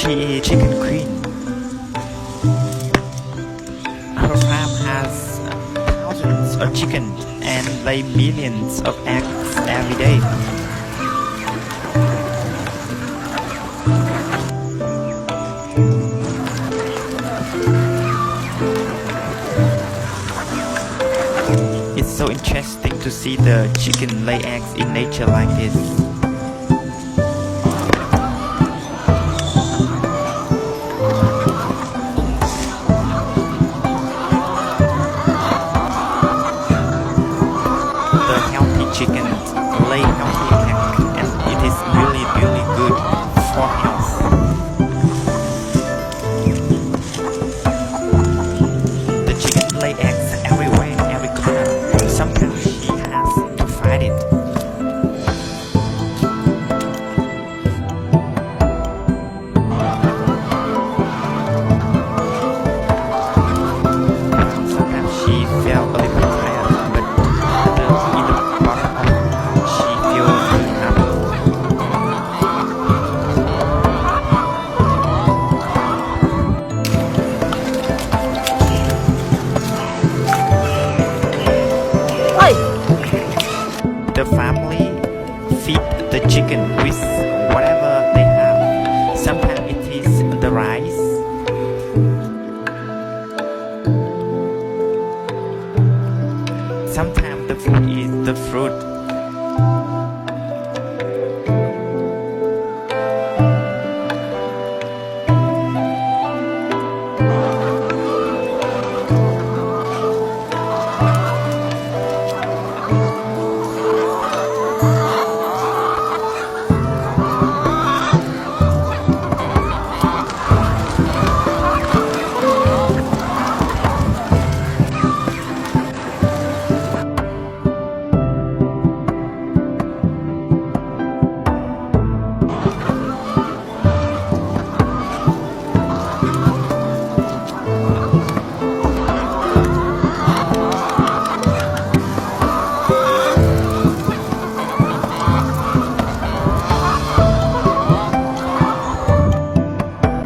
She is chicken queen. Her farm has thousands of chickens and lay millions of eggs every day. It's so interesting to see the chicken lay eggs in nature like this. The healthy chickens lay healthy eggs and it is really good for health. The chicken lay eggs everywhere, every corner. Sometimes she has to fight it. Sometimes she felt a little tired, but in the bottom of her heart, she feels really happy. Ôi, The family feed the chicken with whatever they have. Sometimes it is the rice. Sometimes the food is the fruit.